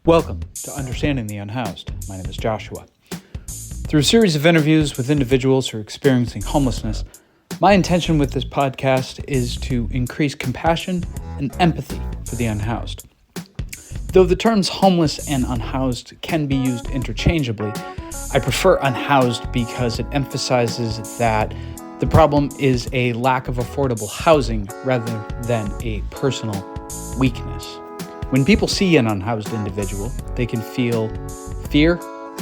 Welcome to Understanding the Unhoused. My name is Joshua. Through a series of interviews with individuals who are experiencing homelessness, my intention with this podcast is to increase compassion and empathy for the unhoused. Though the terms homeless and unhoused can be used interchangeably, I prefer unhoused because it emphasizes that the problem is a lack of affordable housing rather than a personal weakness. When people see an unhoused individual, they can feel fear,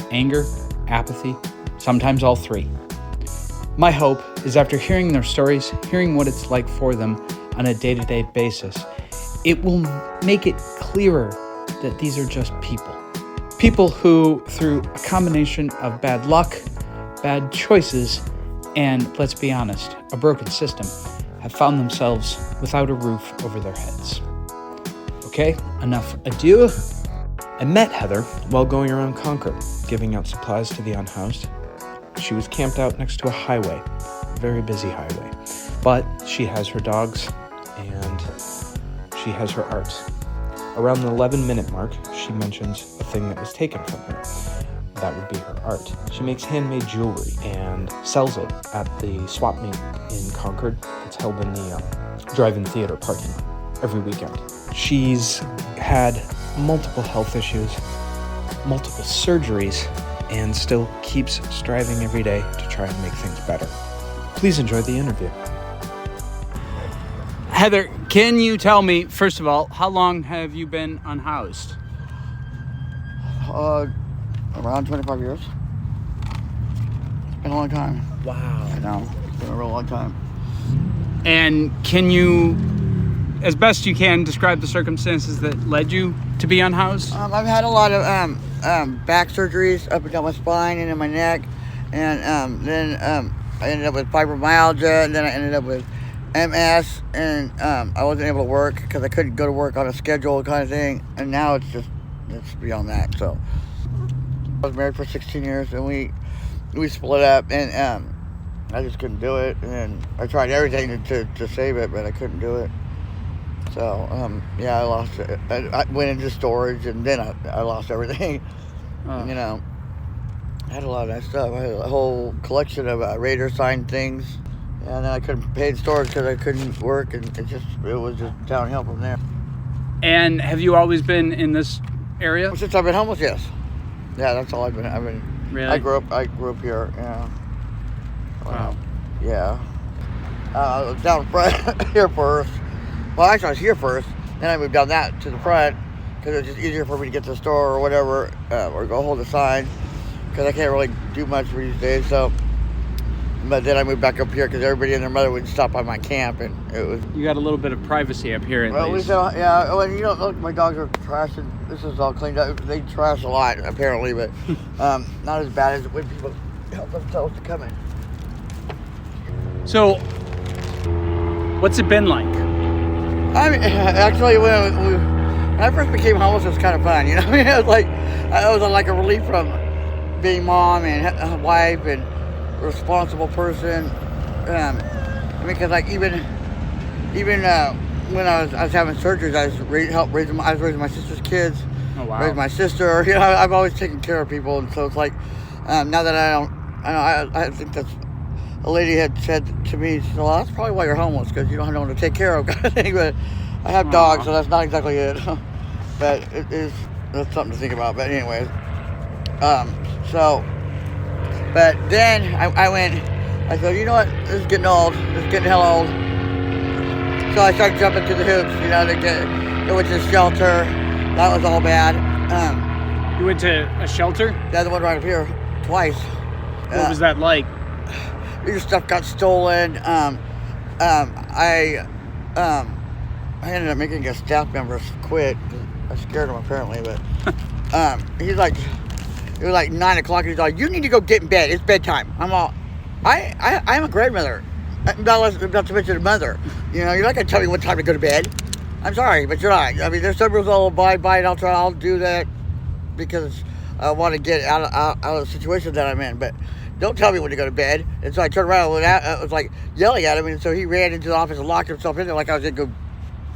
anger, apathy, sometimes all three. My hope is after hearing their stories, hearing what it's like for them on a day-to-day basis, it will make it clearer that these are just people. People who, through a combination of bad luck, bad choices, and, let's be honest, a broken system, have found themselves without a roof over their heads. Okay, enough ado. I met Heather while going around Concord, giving out supplies to the unhoused. She was camped out next to a highway, a very busy highway. But she has her dogs, and she has her art. Around the 11-minute mark, she mentions a thing that was taken from her. That would be her art. She makes handmade jewelry and sells it at the swap meet in Concord. It's held in the drive-in theater parking lot every weekend. She's had multiple health issues, multiple surgeries, and still keeps striving every day to try and make things better. Please enjoy the interview. Heather, can you tell me, first of all, how long have you been unhoused? Around 25 years. It's been a long time. Wow. I know. It's been a real long time. And can you, as best you can, describe the circumstances that led you to be unhoused? I've had a lot of back surgeries up and down my spine and in my neck, and then I ended up with fibromyalgia, and then I ended up with MS, and I wasn't able to work because I couldn't go to work on a schedule kind of thing, and now it's beyond that. So I was married for 16 years, and we split up, and I just couldn't do it, and I tried everything to save it, but I couldn't do it. So, I lost it. I went into storage, and then I lost everything. You know, I had a lot of that stuff. I had a whole collection of Raider signed things, and then I couldn't pay in storage because I couldn't work, and it was just downhill from there. And have you always been in this area? Since I've been homeless, yes. Yeah, that's all I've been. Really? I grew up here. Yeah. Wow. Yeah. I was down front here first. Well, actually, I was here first. Then I moved down that to the front because it was just easier for me to get to the store or whatever, or go hold a sign because I can't really do much these days. So, but then I moved back up here because everybody and their mother would stop by my camp, and it was. You got a little bit of privacy up here, at least. Yeah. Well, look, my dogs are trashing. This is all cleaned up. They trash a lot apparently, but not as bad as when people help themselves to come in. So, what's it been like? I mean, actually, when I first became homeless, it was kind of fun, you know. It was like a relief from being mom and a wife and a responsible person. Because like even when I was having surgeries, I was raising my sister's kids. Oh wow! Raising my sister. You know, I've always taken care of people, and so it's like now that I think that's. A lady had said to me, she said, well, that's probably why you're homeless, because you don't have no one to take care of, kind of thing. But I have dogs, so that's not exactly it. But that's something to think about. But anyways, but then I said, you know what, this is getting old. This is getting hell old. So I started jumping through the hoops, you know, go to the shelter. That was all bad. You went to a shelter? The other one right up here, twice. What was that like? Your stuff got stolen. I ended up making a staff member quit. I scared him apparently, but it was like 9 o'clock. He's like, "You need to go get in bed. It's bedtime." I'm all, I'm a grandmother, not to mention a mother. You know, you're not gonna tell me what time to go to bed. I'm sorry, but you're not. I mean, there's some rules I'll abide by, and I'll do that because I want to get out of the situation that I'm in, but. Don't tell me when to go to bed. And so I turned around and I was like yelling at him. And so he ran into the office and locked himself in there like I was going to go.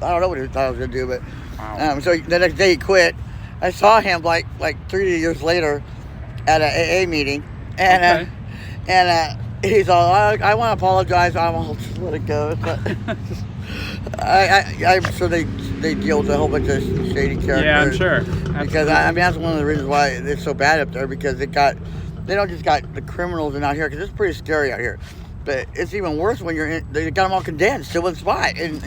I don't know what he thought I was going to do. But wow. So the next day he quit. I saw him like 3 years later at an AA meeting, and he's all, I want to apologize. I'm all, just let it go. But I'm sure they deal with a whole bunch of shady characters. Yeah, I'm sure. Absolutely. Because I mean that's one of the reasons why it's so bad up there, because they don't just got the criminals in out here, because it's pretty scary out here. But it's even worse when they got them all condensed to one spot, and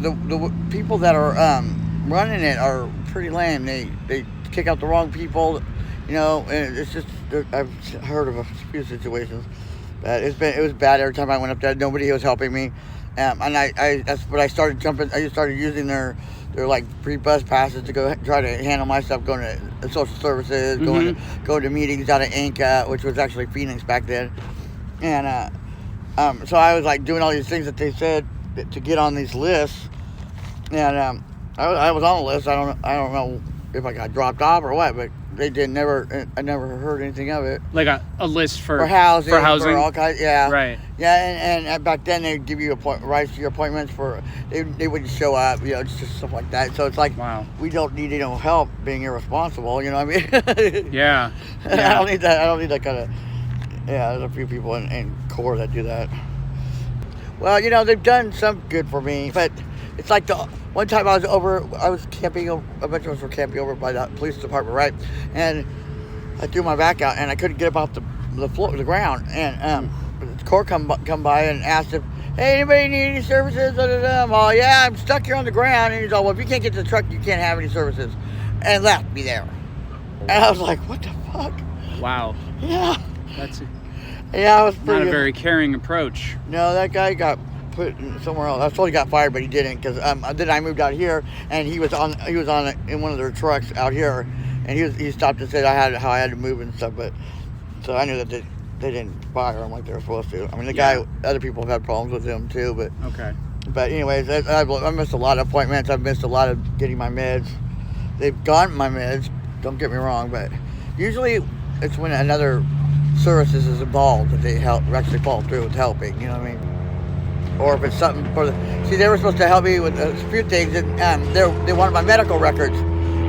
the people that are running it are pretty lame. They kick out the wrong people, and it's just, I've heard of a few situations, but it was bad every time I went up there. Nobody was helping me, and that's what I started jumping. I just started using their like free bus passes to go try to handle my stuff, going to social services, going to meetings out of Inca, which was actually Phoenix back then. And so I was like doing all these things that they said to get on these lists, and I was on the list. I don't know if I got dropped off or what, but I never heard anything of it. Like a list for housing, for housing, for all kinds. Yeah, right. Yeah, and back then they'd give you rights to your appointments for. They wouldn't show up, it's just stuff like that. So it's like, wow, we don't need any help being irresponsible. You know what I mean? Yeah. I don't need that kind of. Yeah, there's a few people in Concord that do that. Well, they've done some good for me, but it's like the one time I was camping, a bunch of us were camping over by the police department, right? And I threw my back out, and I couldn't get up off the floor, the ground. And the Corps come by and asked if, hey, anybody need any services? I'm all, yeah, I'm stuck here on the ground. And he's all, well, if you can't get to the truck, you can't have any services. And left me there. And I was like, what the fuck? Wow. Yeah. Yeah, I was pretty not a good. very caring approach. No, that guy got put somewhere else. I was told he got fired, but he didn't, because then I moved out here, and he was on in one of their trucks out here, and he stopped and said how I had to move and stuff. But so I knew that they didn't fire him like they were supposed to. I mean, the guy, other people have had problems with him too, but okay. But anyways, I missed a lot of appointments. I've missed a lot of getting my meds. They've gotten my meds. Don't get me wrong, but usually it's when another services is involved that they actually follow through with helping, you know what I mean? Or if it's something they were supposed to help me with a few things, and they wanted my medical records.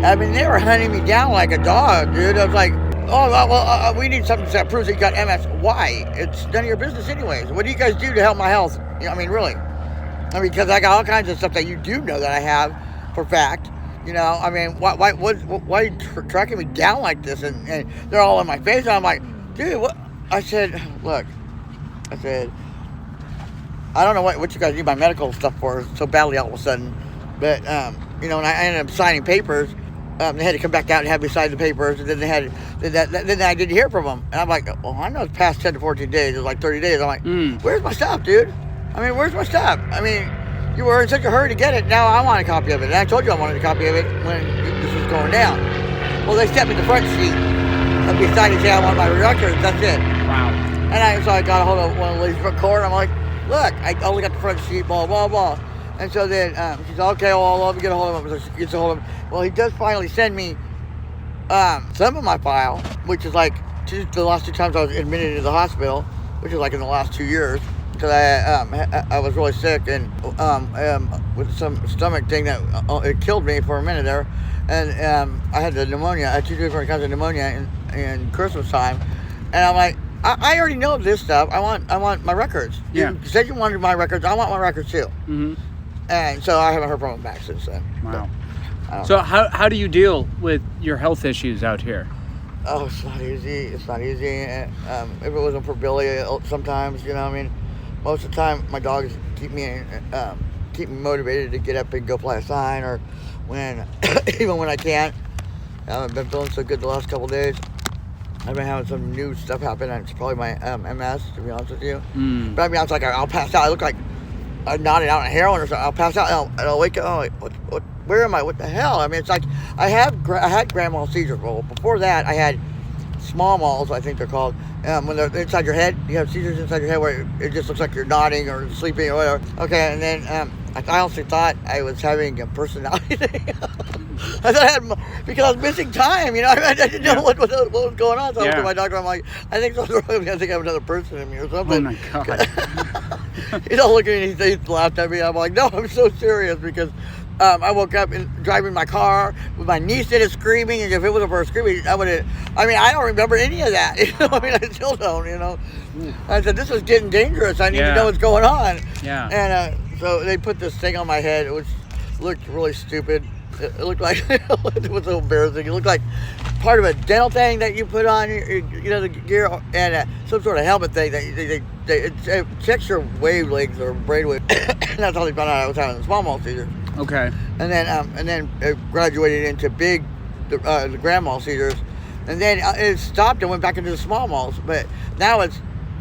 I mean, they were hunting me down like a dog, dude. I was like, oh, well, we need something that proves that you got MS. Why? It's none of your business anyways. What do you guys do to help my health? I mean, really? I mean, because I got all kinds of stuff that you do know that I have for fact. I mean, why are you tracking me down like this? And they're all in my face, and I'm like, dude, what? I said, look, I don't know what you guys need my medical stuff for so badly all of a sudden, but, and I ended up signing papers. They had to come back out and have me sign the papers, and then then I didn't hear from them. And I'm like, well, I know it's past 10 to 14 days. It was like 30 days. I'm like, where's my stuff, dude? I mean, where's my stuff? I mean, you were in such a hurry to get it. Now I want a copy of it. And I told you I wanted a copy of it when this was going down. Well, they stepped in the front seat beside and say I want my records. That's it. Wow. And so I got a hold of one of the ladies from Concord. I'm like, look, I only got the front seat, blah, blah, blah. And so then she's like, okay, well, let me get a hold of him. So she gets a hold of him. Well, he does finally send me some of my file, which is like the last 2 times I was admitted into the hospital, which is like in the last 2 years, because I was really sick and with some stomach thing that it killed me for a minute there. And I had the pneumonia. I had 2 different kinds of pneumonia in Christmas time. And I'm like, I already know this stuff. I want my records. Yeah. You said you wanted my records. I want my records too. Mm-hmm. And so I haven't heard from them back since then. Wow. But, so how do you deal with your health issues out here? Oh, it's not easy. It's not easy. If it wasn't for Billy, sometimes, I mean, most of the time my dogs keep me motivated to get up and go play a sign, or even when I can't. I haven't been feeling so good the last couple of days. I've been having some new stuff happen, and it's probably my MS, to be honest with you. But I mean, it's like I'll pass out. I look like I'm nodding out on heroin or something. I'll pass out and I'll wake up. Oh, what? Where am I? What the hell? I mean, it's like I had grand mal seizures. Well, before that, I had small malls, I think they're called. When they're inside your head, you have seizures inside your head where it just looks like you're nodding or sleeping or whatever. Okay, and then I honestly thought I was having a personality thing. I thought I had, because I was missing time, I didn't know what was going on. So I went to my doctor. I'm like, I think something's wrong with me. I think I have another person in me or something. Oh my God. He's all looking at me. He laughed at me. I'm like, no, I'm so serious, because I woke up and driving my car with my niece in it screaming, and if it wasn't for her screaming, I don't remember any of that. I still don't, I said, this is getting dangerous. I need to know what's going on. Yeah. And so they put this thing on my head, which looked really stupid. It looked like, it was so embarrassing. It looked like part of a dental thing that you put on, the gear, and some sort of helmet thing that it checks your wavelengths or brainwave. That's how they found out I was having the small mold seizures. Okay. And then it graduated into the grand mal seizures, and then it stopped and went back into the small malls. But now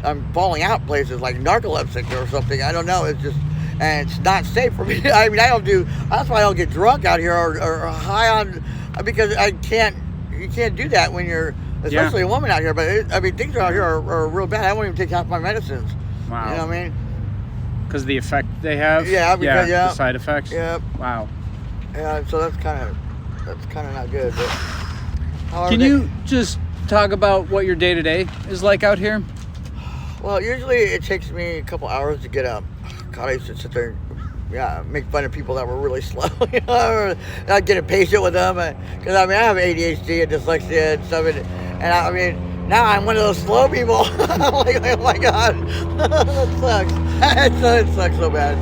I'm falling out places like narcoleptic or something. I don't know. It's just. And it's not safe for me. I mean, that's why I don't get drunk out here or high on, because you can't do that when you're, especially a woman out here. But things out here are real bad. I won't even take half my medicines. Wow. You know what I mean? Because the effect they have? Yeah, because, the side effects? Yeah. Wow. Yeah, so that's kind of not good. But can you just talk about what your day-to-day is like out here? Well, usually it takes me a couple hours to get up. God, I used to sit there and make fun of people that were really slow, or not get impatient with them, because I have ADHD and dyslexia and stuff, and now I'm one of those slow people. I'm like, oh my God, that sucks. It sucks so bad.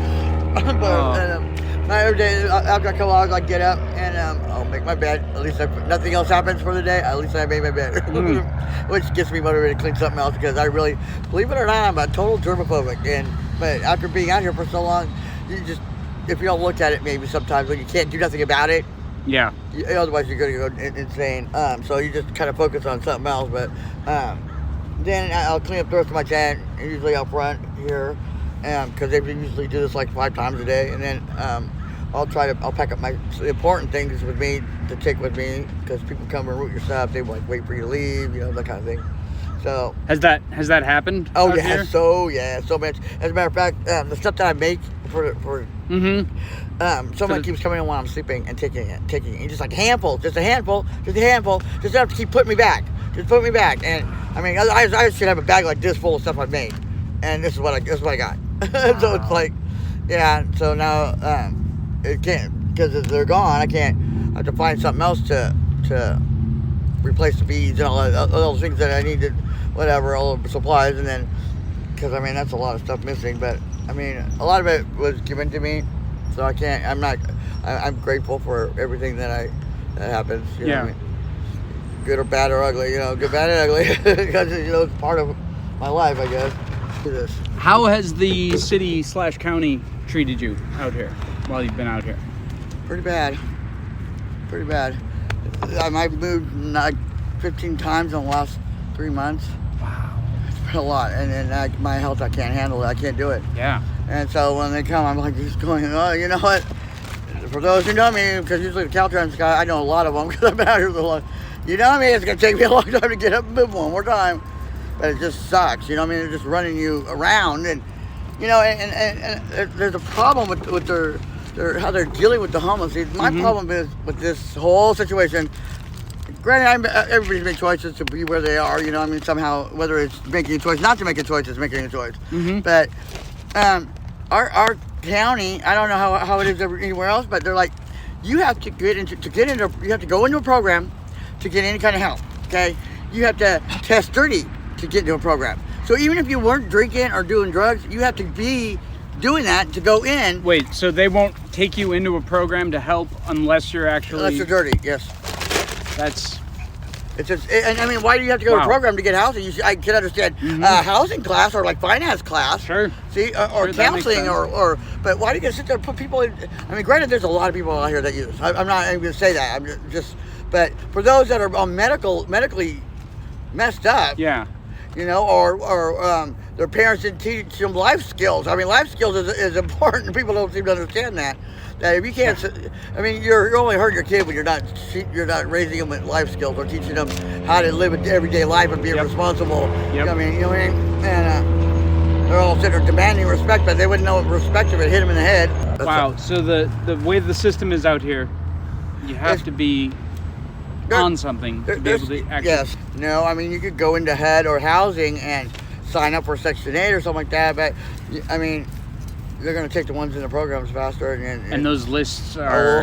But every day, after a couple hours, I get up and I'll make my bed. At least if nothing else happens for the day, at least I made my bed. Which gets me motivated to clean something else, because I really, believe it or not, I'm a total germophobic. But after being out here for so long, if you don't look at it, maybe sometimes when you can't do nothing about it, otherwise you're going to go insane. So you just kind of focus on something else. But then I'll clean up the rest of my tent, usually out front here, because they usually do this like 5 times a day. And then I'll pack up my important things with me to take with me, because people come and root your stuff. They wait for you to leave, that kind of thing. So has that happened? Oh yeah, here? so much. As a matter of fact, the stuff that I make for someone keeps coming in while I'm sleeping and taking it, just like a handful, just enough to keep putting me back, And I should have a bag like this full of stuff I've made, and this is what I got. Wow. So it's like, So now it can't, because they're gone. I have to find something else to replace the beads and all those things that I need to. Whatever, all the supplies, and then, because that's a lot of stuff missing, but a lot of it was given to me, so I'm grateful for everything that happens, you know what I mean? Good or bad or ugly, good, bad, and ugly, because, it's part of my life, I guess. How has the city/county treated you out here while you've been out here? Pretty bad. I've moved like 15 times in the last 3 months. Wow. It's been a lot. And then my health, I can't handle it. I can't do it. Yeah. And so when they come, I'm like just going, oh, you know what? For those who know me, because usually the Caltrans guy, I know a lot of them because I've been out here so long. You know what I mean? It's going to take me a long time to get up and move one more time. But it just sucks. They're just running you around. And, and there's a problem with their how they're dealing with the homeless. My problem is with this whole situation. Granted, everybody's made choices to be where they are, somehow, whether it's making a choice, not to make a choice, it's making a choice. But our county, I don't know how it is anywhere else, but they're like, you have to you have to go into a program to get any kind of help, okay? You have to test dirty to get into a program. So even if you weren't drinking or doing drugs, you have to be doing that to go in. Wait, so they won't take you into a program to help unless you're you're dirty, yes. It's just, why do you have to go to a program to get housing? I can understand housing class or like finance class. Sure. See, or counseling but why do you got to sit there and put people in? Granted, there's a lot of people out here that use. I'm not even going to say that. But for those that are medically messed up. Yeah. Or their parents didn't teach them life skills. Life skills is important. People don't seem to understand that. That if you can't, you're only hurting your kid when you're not raising them with life skills or teaching them how to live an everyday life and be responsible. Yep. You know what I mean? And they're all sitting there demanding respect, but they wouldn't know what respect if it hit them in the head. So the way the system is out here, you have to be on something to be able to actually. Yes. No, you could go into HUD or housing and sign up for Section 8 or something like that, but they're going to take the ones in the programs faster. And those lists are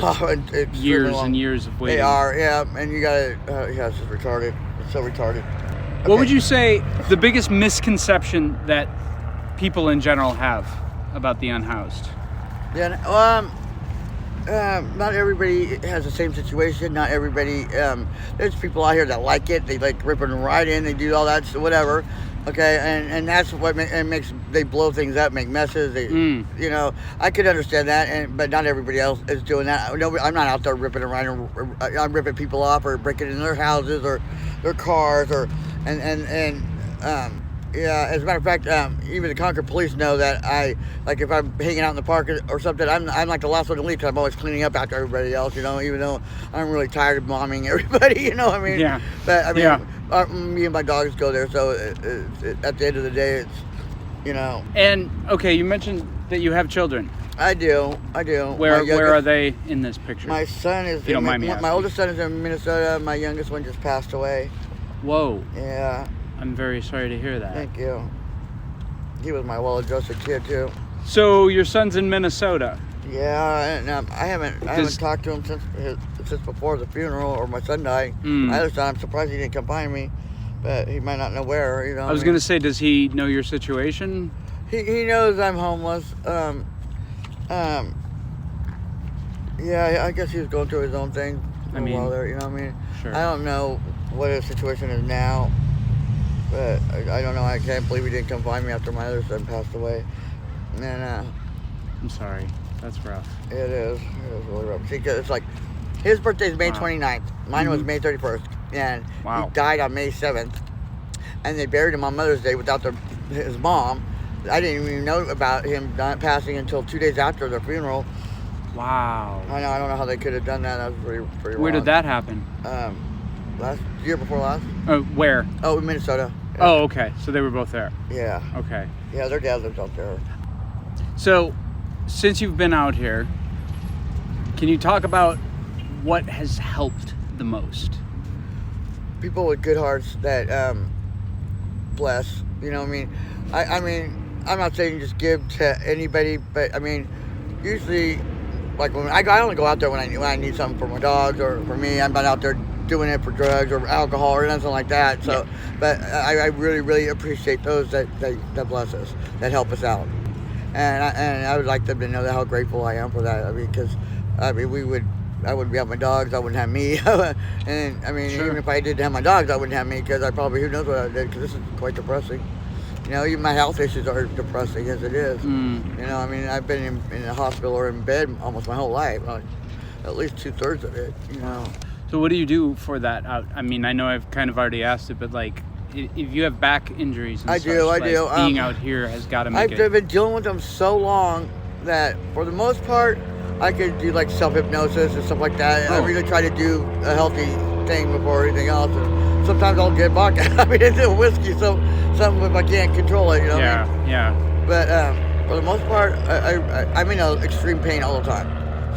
years and years of waiting. They are, yeah. And you got to, yeah, it's just retarded. It's so retarded. Okay. What would you say the biggest misconception that people in general have about the unhoused? Yeah, not everybody has the same situation. Not everybody. There's people out here that like it. They like ripping and riding. They do all that, so whatever. Okay, and that's what makes they blow things up, make messes. They, you know, I could understand that, but not everybody else is doing that. No, I'm not out there ripping and riding. I'm ripping people off or breaking into their houses or their cars yeah, as a matter of fact, even the Concord police know that if I'm hanging out in the park or something, I'm like the last one to leave because I'm always cleaning up after everybody else, you know, even though I'm really tired of bombing everybody, you know what I mean? Yeah. But, I mean, me and my dogs go there, so at the end of the day, it's, you know. And, okay, you mentioned that you have children. I do. Where are they in this picture? My son is, if you don't mind me asking. My oldest son is in Minnesota. My youngest one just passed away. Whoa. Yeah. I'm very sorry to hear that. Thank you. He was my well-adjusted kid too. So your son's in Minnesota. Yeah, and I haven't talked to him since before the funeral or my son died. My other son, I'm surprised he didn't come find me, but he might not know where. You know. I was gonna say, does he know your situation? He knows I'm homeless. Yeah, I guess he was going through his own thing for a while there. You know what I mean? Sure. I don't know what his situation is now. But I don't know. I can't believe he didn't come find me after my other son passed away. And I'm sorry. That's rough. It is. It is really rough. See, 'cause it's like his birthday is May 29th. Mine was May 31st, and he died on May 7th. And they buried him on Mother's Day without his mom. I didn't even know about him passing until 2 days after the funeral. Wow. I know. I don't know how they could have done that. That was pretty wrong. Where did that happen? Year before last. Where? Oh, in Minnesota. Yeah. Oh, okay. So they were both there. Yeah. Okay. Yeah, their dad lives out there. So, since you've been out here, can you talk about what has helped the most? People with good hearts that bless. You know what I mean? I mean, I'm not saying just give to anybody, but I mean, usually, like when I only go out there when I need something for my dogs or for me. I'm not out there doing it for drugs or alcohol or anything like that. So, but I really, really appreciate those that bless us, that help us out, and I would like them to know how grateful I am for that. I mean, because I wouldn't be out my dogs, I wouldn't have me, and I mean, even if I didn't have my dogs, I wouldn't have me because who knows what I did, because this is quite depressing. You know, even my health issues are depressing as it is. You know, I mean, I've been in a hospital or in bed almost my whole life, at least 2/3 of it. You know. So what do you do for that? I mean, I know I've kind of already asked it, but like, if you have back injuries and I do. being out here has got to make it. I've been dealing with them so long that for the most part, I could do like self-hypnosis and stuff like that. I really try to do a healthy thing before anything else. And sometimes I'll get vodka. I mean, it's a whiskey, so something if I can't control it, you know what I mean? Yeah. But for the most part, I'm in extreme pain all the time.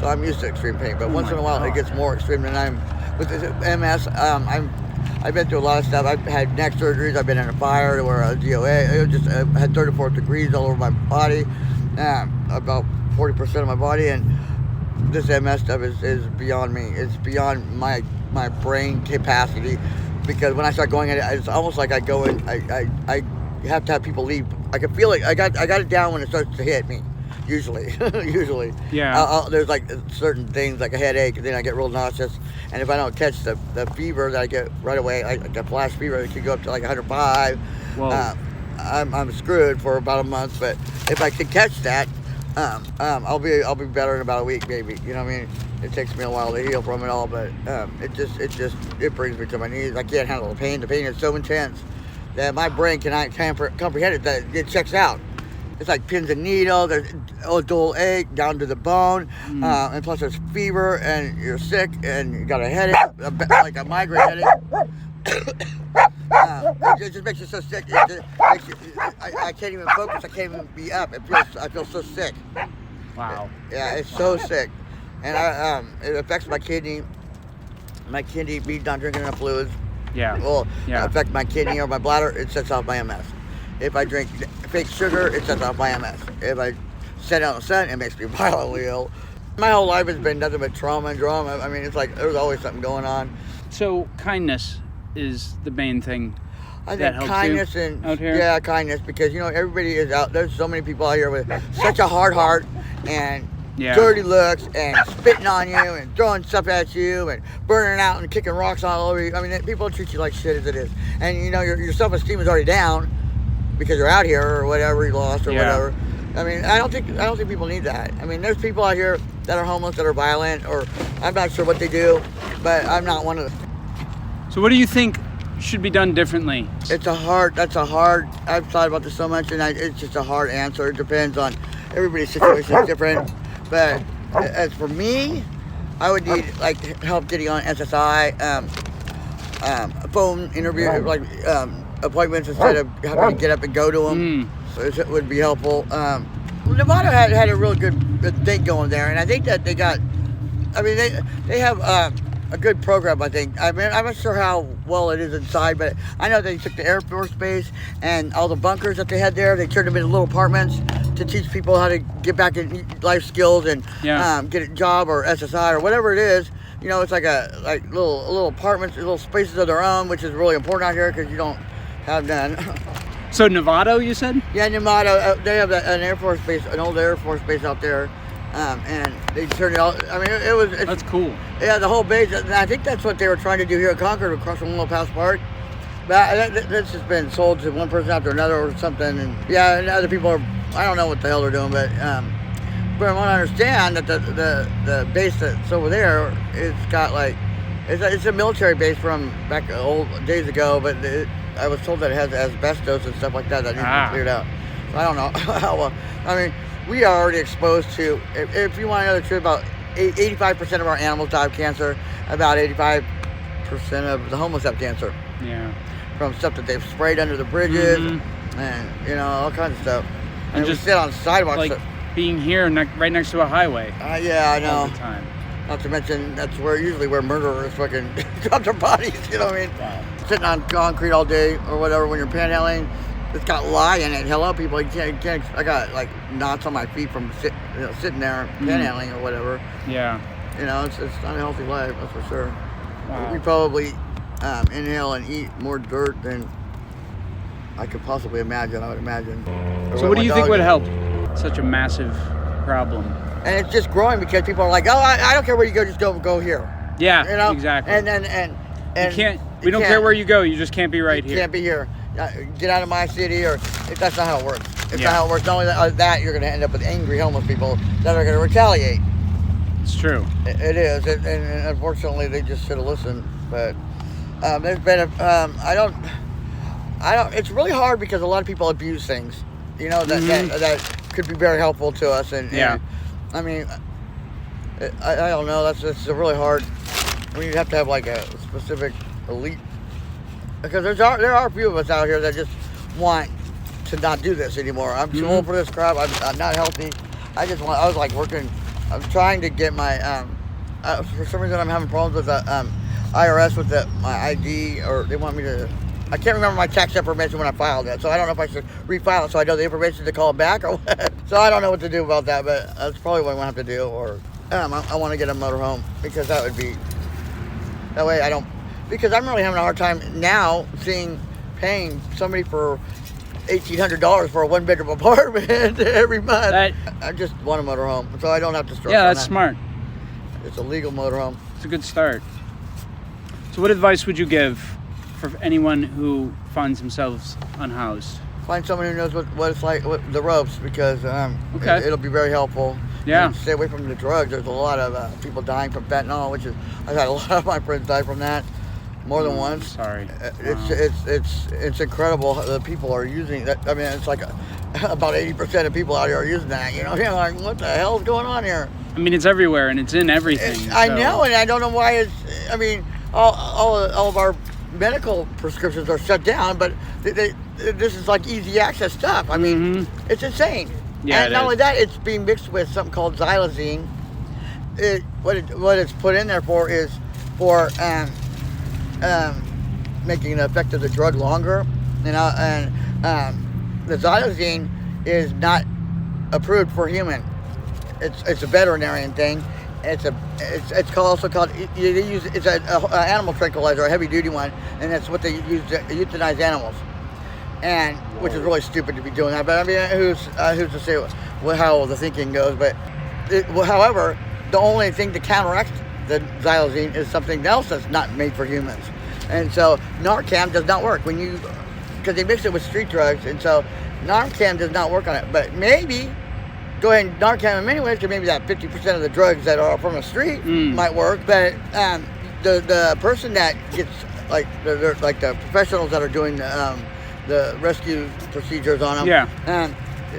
So I'm used to extreme pain. But once in a while, it gets more extreme than I'm. With this MS, I've been through a lot of stuff. I've had neck surgeries. I've been in a fire where a DOA. I had 34 degrees all over my body, about 40% of my body, and this MS stuff is beyond me. It's beyond my brain capacity, because when I start going at it, it's almost like I go in. I have to have people leave. I can feel it. I got it down when it starts to hit me. Usually. Yeah. There's like certain things like a headache, and then I get real nauseous. And if I don't catch the fever that I get right away, like a flash fever, it could go up to like 105. Whoa. I'm screwed for about a month. But if I can catch that, I'll be better in about a week, maybe. You know what I mean? It takes me a while to heal from it all, but it brings me to my knees. I can't handle the pain. The pain is so intense that my brain cannot comprehend it. That it checks out. It's like pins and needles. There's a dull ache down to the bone, and plus there's fever, and you're sick, and you got a headache, like a migraine headache. It just makes you so sick. I can't even focus. I can't even be up. I feel so sick. Wow. Yeah, it's so sick, and it affects my kidney. My kidney, me not drinking enough fluids. Yeah. Will Yeah. affect my kidney or my bladder. It sets off my MS. If I drink fake sugar, it sets off my MS. If I set on a set, it makes me violently ill. My whole life has been nothing but trauma and drama. I mean, it's like there's always something going on. So kindness is the main thing. I that think helps kindness you and out here? Yeah, kindness, because everybody is out. There's so many people out here with such a hard heart and dirty looks and spitting on you and throwing stuff at you and burning out and kicking rocks all over you. I mean, people treat you like shit as it is, and your self-esteem is already down because you're out here or whatever, you lost or whatever. I mean, I don't think people need that. I mean, there's people out here that are homeless, that are violent, or I'm not sure what they do, but I'm not one of them. So what do you think should be done differently? I've thought about this so much, and it's just a hard answer. It depends on everybody's situation is different. But as for me, I would need help getting on SSI, phone interview, appointments instead of having to get up and go to them. So it would be helpful. Nevada had a real good thing going there, and I think that they have a good program, I think. I mean, I'm not sure how well it is inside, but I know they took the Air Force Base and all the bunkers that they had there, they turned them into little apartments to teach people how to get back in life skills and get a job or SSI or whatever it is. It's like little apartments, little spaces of their own, which is really important out here because you don't have none. So Nevada, you said? Yeah, Nevada. They have an Air Force Base, an old Air Force Base out there. And they turned it all. I mean, that's cool. Yeah, the whole base. I think that's what they were trying to do here at Concord, across from Willow Pass Park. But that's just been sold to one person after another or something. And and other people are. I don't know what the hell they're doing, but from what I understand, that the base that's over there, it's got it's a military base from back old days ago. But I was told that it has asbestos and stuff like that needs to be cleared out. So I don't know how well. I mean, we are already exposed to, if you want to know the truth, about 85% of our animals die of cancer. About 85% of the homeless have cancer. Yeah. From stuff that they've sprayed under the bridges and, all kinds of stuff. And we sit on sidewalks. Like being here right next to a highway. Yeah, I know. All the time. Not to mention, that's usually where murderers fucking drop their bodies, you know what I mean? Wow. Sitting on concrete all day or whatever when you're panhandling. It's got lye in it. Hello, people. You can't. I got knots on my feet from sitting there panhandling or whatever. Yeah. It's not a healthy life, that's for sure. Wow. We probably inhale and eat more dirt than I could possibly imagine. I would imagine. So what do you think would help such a massive problem? And it's just growing because people are like, oh, I don't care where you go, just go here. Yeah. Exactly. And you can't. We don't care where you go. You just can't be right here. You can't be here. Get out of my city, or that's not how it works. It's not how it works. Not only that, you're going to end up with angry homeless people that are going to retaliate. It's true. It is, and unfortunately, they just should have listened. But there's been I don't. It's really hard because a lot of people abuse things. That could be very helpful to us. And I mean, I don't know. That's a really hard. I mean, you have to have a specific elite. Because there are a few of us out here that just want to not do this anymore. I'm too old for this crap. I'm not healthy. I was working. I'm trying to get my. For some reason, I'm having problems with the IRS with my ID, or they want me to. I can't remember my tax information when I filed it, so I don't know if I should refile it so I know the information to call back or what. So I don't know what to do about that, but that's probably what I'm gonna have to do. Or I want to get a motorhome because that would be. That way I don't. Because I'm really having a hard time now paying somebody for $1,800 for a one-bedroom apartment every month. I just want a motorhome, so I don't have to stress. Yeah, that's smart. It's a legal motorhome. It's a good start. So what advice would you give for anyone who finds themselves unhoused? Find someone who knows what it's like, the ropes, because it'll be very helpful. Yeah. And stay away from the drugs. There's a lot of people dying from fentanyl, I've had a lot of my friends die from that. More than once. Sorry. It's incredible the people are using that. I mean, it's about 80% of people out here are using that. You're like, what the hell is going on here? I mean, it's everywhere and it's in everything. I know, and I don't know why it's. I mean, all of our medical prescriptions are shut down, but this is easy access stuff. I mean, it's insane. Yeah, and not only that, it's being mixed with something called xylazine. What it's put in there for is for making the effect of the drug longer, and the xylazine is not approved for human. It's a veterinarian thing. It's also called, it's an animal tranquilizer, a heavy duty one, and that's what they use to euthanize animals. And which is really stupid to be doing that. But I mean, who's to say how the thinking goes? But however, the only thing to counteract the xylazine is something else that's not made for humans. And so Narcan does not work because they mix it with street drugs, and so Narcan does not work on it. But maybe go ahead and Narcan in many ways, because maybe that 50% of the drugs that are from the street might work. But the person that gets like the professionals that are doing the rescue procedures on them. Yeah.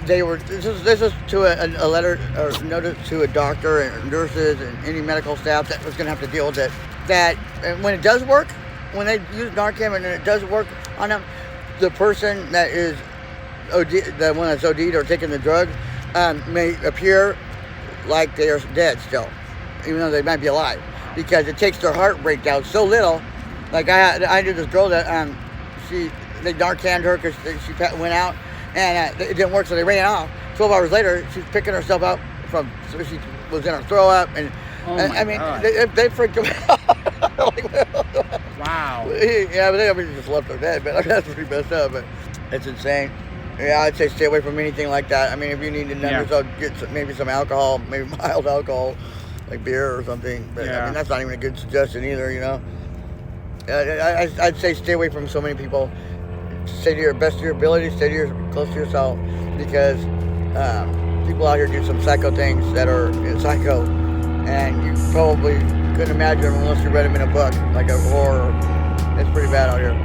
This is to a letter or notice to a doctor and nurses and any medical staff that was going to have to deal with it. That when it does work, when they use Narcan and it does work on them, the person that is the one that's OD'd or taking the drug may appear like they are dead still, even though they might be alive, because it takes their heart rate down so little. Like I did this girl that they Narcaned her because she went out and it didn't work, so they ran off. 12 hours later, she's picking herself up so she was in her throw up, and I mean, they freaked them out. Wow. Yeah, but they just left her dead. But I mean, that's pretty messed up. But it's insane. Yeah, I'd say stay away from anything like that. I mean, if you need to numb yourself, get maybe some alcohol, maybe mild alcohol, like beer or something. But I mean, that's not even a good suggestion either, you know. I'd say stay away from so many people. Stay to your best of your ability. Stay close to yourself, because people out here do some psycho things that are psycho, and you probably couldn't imagine them unless you read them in a book, like a horror. It's pretty bad out here.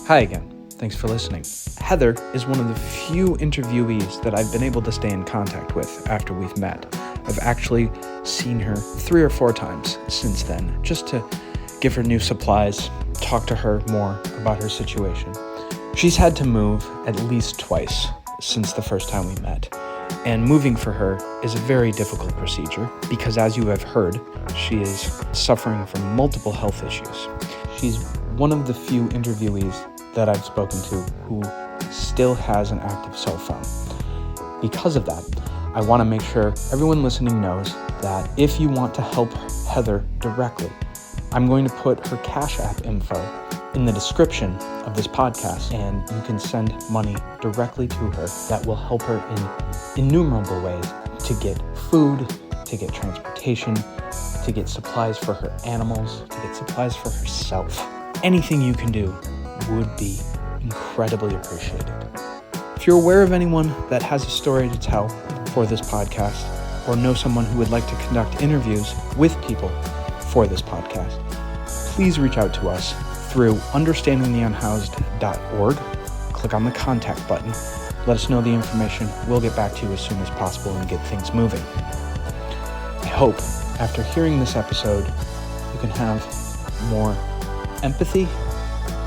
Hi again. Thanks for listening. Heather is one of the few interviewees that I've been able to stay in contact with after we've met. I've actually seen her 3 or 4 times since then, just to give her new supplies, talk to her more about her situation. She's had to move at least twice since the first time we met, and moving for her is a very difficult procedure because, as you have heard, she is suffering from multiple health issues. She's one of the few interviewees that I've spoken to who still has an active cell phone. Because of that, I want to make sure everyone listening knows that if you want to help Heather directly, I'm going to put her Cash App info in the description of this podcast, and you can send money directly to her that will help her in innumerable ways to get food, to get transportation, to get supplies for her animals, to get supplies for herself. Anything you can do would be incredibly appreciated. If you're aware of anyone that has a story to tell for this podcast, or know someone who would like to conduct interviews with people for this podcast, please reach out to us through understandingtheunhoused.org. Click on the contact button. Let us know the information. We'll get back to you as soon as possible and get things moving. I hope after hearing this episode, you can have more empathy,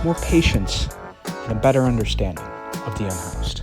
more patience, and a better understanding of the unhoused.